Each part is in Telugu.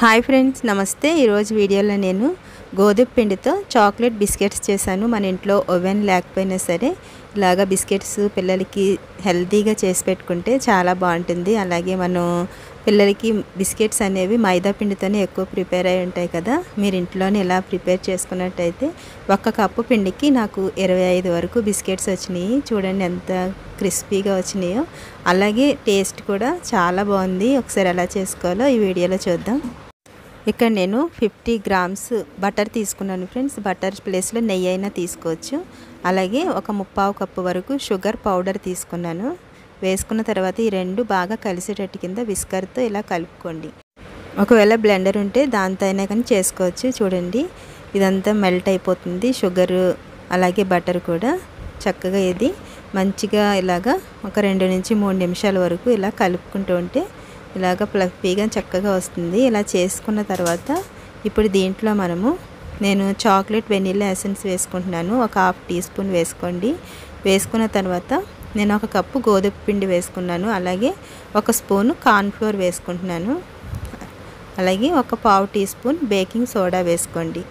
హాయ్ ఫ్రెండ్స్, నమస్తే. ఈరోజు వీడియోలో నేను గోధుమ పిండితో చాక్లెట్ బిస్కెట్స్ చేశాను. మన ఇంట్లో ఓవెన్ లేకపోయినా సరే ఇలాగా బిస్కెట్స్ పిల్లలకి హెల్తీగా చేసి పెట్టుకుంటే చాలా బాగుంటుంది. అలాగే మనం పిల్లలకి బిస్కెట్స్ అనేవి మైదా పిండితోనే ఎక్కువ ప్రిపేర్ అయి ఉంటాయి కదా. మీరు ఇంట్లోనే ఇలా ప్రిపేర్ చేసుకున్నట్టయితే 1 కప్పు పిండికి నాకు 25 వరకు బిస్కెట్స్ వచ్చినాయి. చూడండి ఎంత క్రిస్పీగా వచ్చినాయో. అలాగే టేస్ట్ కూడా చాలా బాగుంది. ఒకసారి ఎలా చేసుకోవాలో ఈ వీడియోలో చూద్దాం. ఇక్కడ నేను 50 గ్రామ్స్ బటర్ తీసుకున్నాను ఫ్రెండ్స్. బటర్ ప్లేస్లో నెయ్యి అయినా తీసుకోవచ్చు. అలాగే ఒక 3/4 కప్పు వరకు షుగర్ పౌడర్ తీసుకున్నాను. వేసుకున్న తర్వాత ఈ రెండు బాగా కలిసేటట్టు కింద విస్కర్తో ఇలా కలుపుకోండి. ఒకవేళ బ్లెండర్ ఉంటే దాంతో అయినా కానీ చేసుకోవచ్చు. చూడండి ఇదంతా మెల్ట్ అయిపోతుంది. షుగర్ అలాగే బటర్ కూడా చక్కగా ఇది మంచిగా ఇలాగా ఒక 2 నుంచి 3 నిమిషాల వరకు ఇలా కలుపుకుంటూ ఉంటే ఇలాగ ఫ్లఫీగా చక్కగా వస్తుంది. ఇలా చేసుకున్న తర్వాత ఇప్పుడు దీంట్లో నేను చాక్లెట్ వెనిల్లా ఎసెన్స్ వేసుకుంటున్నాను. ఒక 1/2 టీ స్పూన్ వేసుకోండి. వేసుకున్న తర్వాత నేను 1 కప్పు గోధుమ పిండి వేసుకున్నాను. అలాగే 1 స్పూను కార్న్ఫ్లోర్ వేసుకుంటున్నాను. అలాగే ఒక 1/2 టీ స్పూన్ బేకింగ్ సోడా వేసుకోండి.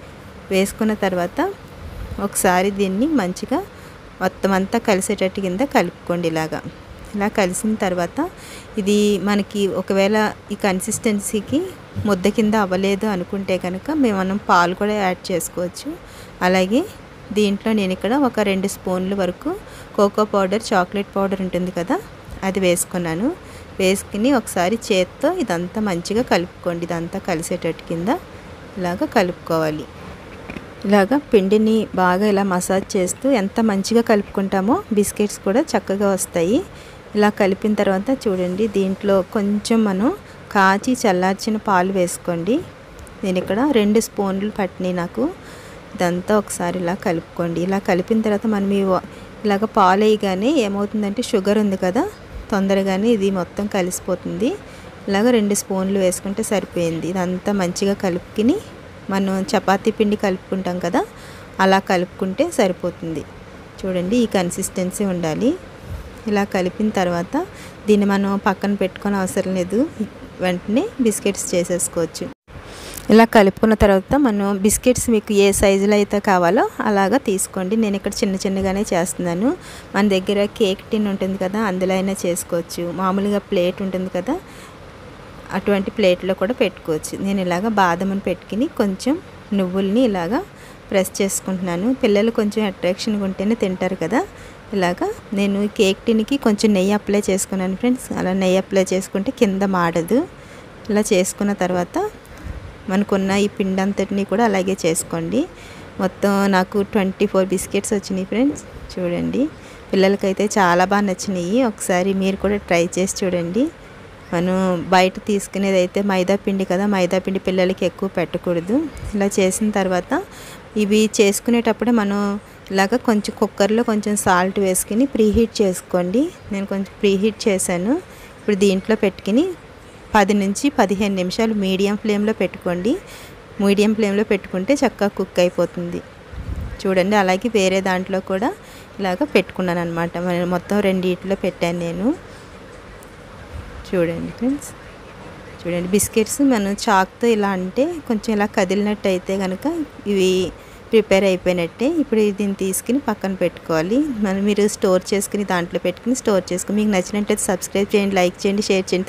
వేసుకున్న తర్వాత ఒకసారి దీన్ని మంచిగా మొత్తం అంతా కలిసేటట్టు కింద కలుపుకోండి. ఇలా కలిసిన తర్వాత ఇది మనకి ఒకవేళ ఈ కన్సిస్టెన్సీకి ముద్ద కింద అవ్వలేదు అనుకుంటే కనుక మనం పాలు కూడా యాడ్ చేసుకోవచ్చు. అలాగే దీంట్లో నేను ఇక్కడ ఒక 2 స్పూన్ల వరకు కోకో పౌడర్, చాక్లెట్ పౌడర్ ఉంటుంది కదా, అది వేసుకున్నాను. వేసుకుని ఒకసారి చేత్తో ఇదంతా మంచిగా కలుపుకోండి. ఇదంతా కలిసేటట్టు కింద ఇలాగ కలుపుకోవాలి. ఇలాగ పిండిని బాగా ఇలా మసాజ్ చేస్తూ ఎంత మంచిగా కలుపుకుంటామో బిస్కెట్స్ కూడా చక్కగా వస్తాయి. ఇలా కలిపిన తర్వాత చూడండి దీంట్లో కొంచెం మనం కాచి చల్లార్చిన పాలు వేసుకోండి. నేను ఇక్కడ 2 స్పూన్లు పట్టినాయి నాకు. ఇదంతా ఒకసారి ఇలా కలుపుకోండి. ఇలా కలిపిన తర్వాత మనం ఇలాగ పాలు వేయగానే ఏమవుతుందంటే షుగర్ ఉంది కదా, తొందరగానే ఇది మొత్తం కలిసిపోతుంది. ఇలాగ 2 స్పూన్లు వేసుకుంటే సరిపోయింది. ఇదంతా మంచిగా కలుపుకుని మనం చపాతీ పిండి కలుపుకుంటాం కదా, అలా కలుపుకుంటే సరిపోతుంది. చూడండి ఈ కన్సిస్టెన్సీ ఉండాలి. ఇలా కలిపిన తర్వాత దీన్ని మనం పక్కన పెట్టుకొని అవసరం లేదు, వెంటనే బిస్కెట్స్ చేసేసుకోవచ్చు. ఇలా కలుపుకున్న తర్వాత మనం బిస్కెట్స్ మీకు ఏ సైజులో అయితే కావాలో అలాగా తీసుకోండి. నేను ఇక్కడ చిన్నగానే చేస్తున్నాను. మన దగ్గర కేక్ టిన్ ఉంటుంది కదా, అందులో అయినా చేసుకోవచ్చు. మామూలుగా ప్లేట్ ఉంటుంది కదా, అటువంటి ప్లేట్లో కూడా పెట్టుకోవచ్చు. నేను ఇలాగ బాదమును పెట్టుకుని కొంచెం నువ్వుల్ని ఇలాగా ప్రెస్ చేసుకుంటున్నాను. పిల్లలు కొంచెం అట్రాక్షన్గా ఉంటేనే తింటారు కదా. ఇలాగా నేను కేక్ టిన్కి కొంచెం నెయ్యి అప్లై చేసుకున్నాను ఫ్రెండ్స్. అలా నెయ్యి అప్లై చేసుకుంటే కింద మాడదు. ఇలా చేసుకున్న తర్వాత మనకున్న ఈ పిండి అంతటిని కూడా అలాగే చేసుకోండి. మొత్తం నాకు 24 బిస్కెట్స్ వచ్చినాయి ఫ్రెండ్స్. చూడండి పిల్లలకైతే చాలా బాగా నచ్చినాయి. ఒకసారి మీరు కూడా ట్రై చేసి చూడండి. మనం బయట తీసుకునేది అయితే మైదా పిండి కదా, మైదా పిండి పిల్లలకి ఎక్కువ పెట్టకూడదు. ఇలా చేసిన తర్వాత ఇవి చేసుకునేటప్పుడే మనం ఇలాగ కొంచెం కుక్కర్లో కొంచెం సాల్ట్ వేసుకుని ప్రీహీట్ చేసుకోండి. నేను కొంచెం ప్రీహీట్ చేశాను. ఇప్పుడు దీంట్లో పెట్టుకుని 10 నుంచి 15 నిమిషాలు మీడియం ఫ్లేమ్లో పెట్టుకోండి. మీడియం ఫ్లేమ్లో పెట్టుకుంటే చక్కగా కుక్ అయిపోతుంది. చూడండి అలాగే వేరే దాంట్లో కూడా ఇలాగ పెట్టుకున్నాను అనమాట. మొత్తం 2 పెట్టాను నేను. చూడండి ఫ్రెండ్స్, చూడండి బిస్కెట్స్ మనం చాక్తో ఇలా అంటే కొంచెం ఇలా కదిలినట్టు అయితే కనుక ఇవి ప్రిపేర్ అయిపోయినట్టే. ఇప్పుడు దీన్ని తీసుకుని పక్కన పెట్టుకోవాలి. మీరు స్టోర్ చేసుకుని దాంట్లో పెట్టుకుని స్టోర్ చేసుకుని మీకు నచ్చినట్టయితే సబ్స్క్రైబ్ చేయండి, లైక్ చేయండి, షేర్ చేయండి.